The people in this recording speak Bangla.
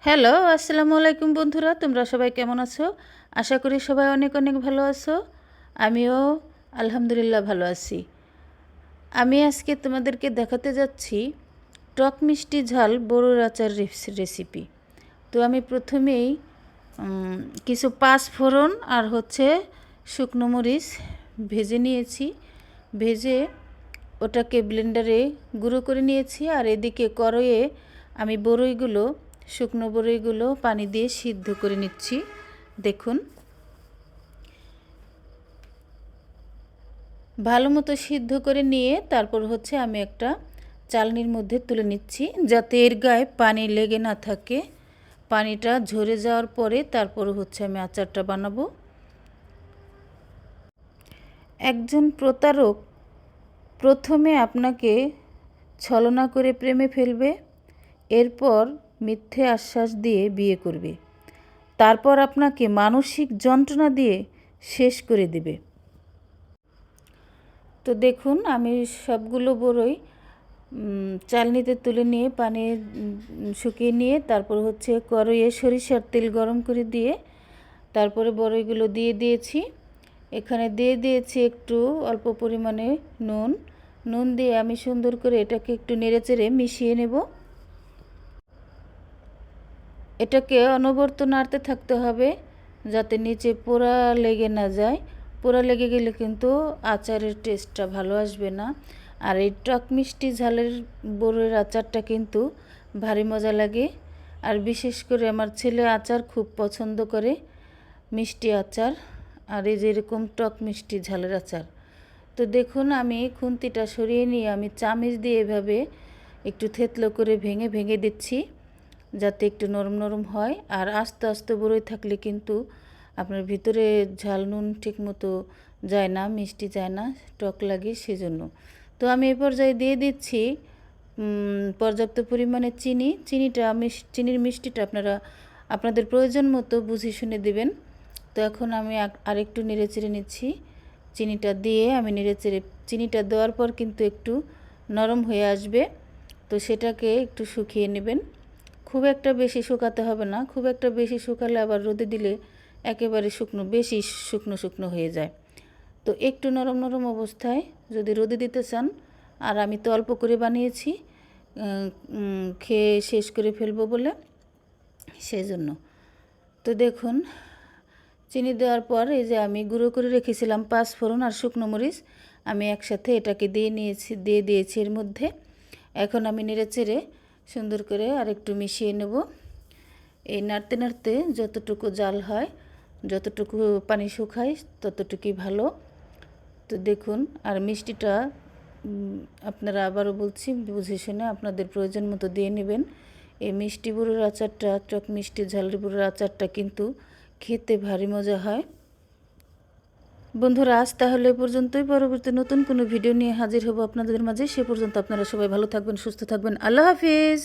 হ্যালো, আসসালামু আলাইকুম বন্ধুরা। তোমরা সবাই কেমন আছো? আশা করি সবাই অনেক অনেক ভালো আছো। আমিও আলহামদুলিল্লাহ ভালো আছি। আমি আজকে তোমাদেরকে দেখাতে যাচ্ছি টক মিষ্টি ঝাল বড়ুর আচার রেসিপি। তো আমি প্রথমেই কিছু পাঁচ ফোড়ন আর শুকনো মরিচ ভেজে নিয়েছি। ভেজে ওটাকে ব্লেন্ডারে গুঁড়ো করে নিয়েছি। আর এদিকে কড়াইয়ে আমি শুকনো বড়ইগুলো পানি দিয়ে সিদ্ধ করে নিচ্ছি। দেখুন, ভালো মতো সিদ্ধ করে নিয়ে তারপর আমি একটা চালনির মধ্যে তুলে নিচ্ছি, যাতে এর গায়ে পানি লেগে না থাকে। পানিটা ঝরে যাওয়ার পরে তারপর আমি আচারটা বানাবো। একজন প্রতারক প্রথমে আপনাকে ছলনা করে প্রেমে ফেলবে, এরপর মিথ্যে আশ্বাস দিয়ে বিয়ে করবে, তারপর আপনাকে মানসিক যন্ত্রণা দিয়ে শেষ করে দেবে। তো দেখুন, আমি সবগুলো বড়ই চালনিতে তুলে নিয়ে পানি শুকিয়ে নিয়ে তারপর কড়াইয়ে সরিষার তেল গরম করে দিয়ে তারপরে বড়ইগুলো দিয়ে দিয়েছি। এখানে দিয়ে দিয়েছি একটু অল্প পরিমাণে নুন দিয়ে আমি সুন্দর করে এটাকে একটু নেড়েচেড়ে মিশিয়ে নেব। এটাকে অনবরত নাড়তে থাকতে হবে, যাতে নিচে পোড়া লেগে না যায়। পোড়া লেগে গেলে কিন্তু আচারের টেস্টটা ভালো আসবে না। আর এই টক মিষ্টি ঝালের বড়ির আচারটা কিন্তু ভারী মজা লাগে। আর বিশেষ করে আমার ছেলে আচার খুব পছন্দ করে, মিষ্টি আচার, আর এই যে এরকম টক মিষ্টি ঝালের আচার। তো দেখুন, আমি খুন্তিটা সরিয়ে নিয়ে আমি চামচ দিয়ে এভাবে একটু থেতলো করে ভেঙে ভেঙে দিচ্ছি, যাতে একটু নরম নরম হয়। আর আস্তে আস্তে বড়ই থাকলে কিন্তু আপনার ভিতরে ঝাল নুন ঠিক মতো যায় না, মিষ্টি যায় না, টক লাগে, সেজন্য। তো আমি এই পর্যায়ে দিয়ে দিচ্ছি পর্যাপ্ত পরিমাণে চিনির মিষ্টিটা আপনারা আপনাদের প্রয়োজন মতো বুঝে শুনে দেবেন। তো এখন আমি আরেকটু নেড়েচেড়ে নিচ্ছি। চিনিটা দিয়ে আমি নেড়েচেড়ে, চিনিটা দেওয়ার পর কিন্তু একটু নরম হয়ে আসবে, তো সেটাকে একটু শুকিয়ে নেবেন। খুব একটা বেশি শুকাতে হবে না, খুব একটা বেশি শুকালে আবার রোদে দিলে একেবারে বেশি শুকনো শুকনো হয়ে যায়। তো একটু নরম নরম অবস্থায় যদি রোদে দিতে চান, আর আমি তো অল্প করে বানিয়েছি, খেয়ে শেষ করে ফেলবো বলে, সেই জন্য। তো দেখুন, চিনি দেওয়ার পর এই যে আমি গুঁড়ো করে রেখেছিলাম পাঁচ ফোড়ন আর শুকনো মরিচ, আমি একসাথে এটাকে দিয়ে দিয়েছি এর মধ্যে। এখন আমি নেড়েচেড়ে সুন্দর করে আর একটু মিশিয়ে নেব। এই নাড়তে নাড়তে যতটুকু জাল হয়, যতটুকু পানি শুকায়, ততটুকুই ভালো। তো দেখুন, আর মিষ্টিটা আপনারা, আবারও বলছি, বুঝে শুনে আপনাদের প্রয়োজন মতো দিয়ে নেবেন। এই মিষ্টি বুড়োর আচারটা, টক মিষ্টি ঝালের বুড়োর আচারটা কিন্তু খেতে ভারী মজা হয়। বন্ধুরা, আজ তাহলে পর্যন্তই। পরবর্তী নতুন কোনো ভিডিও নিয়ে হাজির হব আপনাদের মাঝে। সে পর্যন্ত আপনারা সবাই ভালো থাকবেন, সুস্থ থাকবেন। আল্লাহ হাফিজ।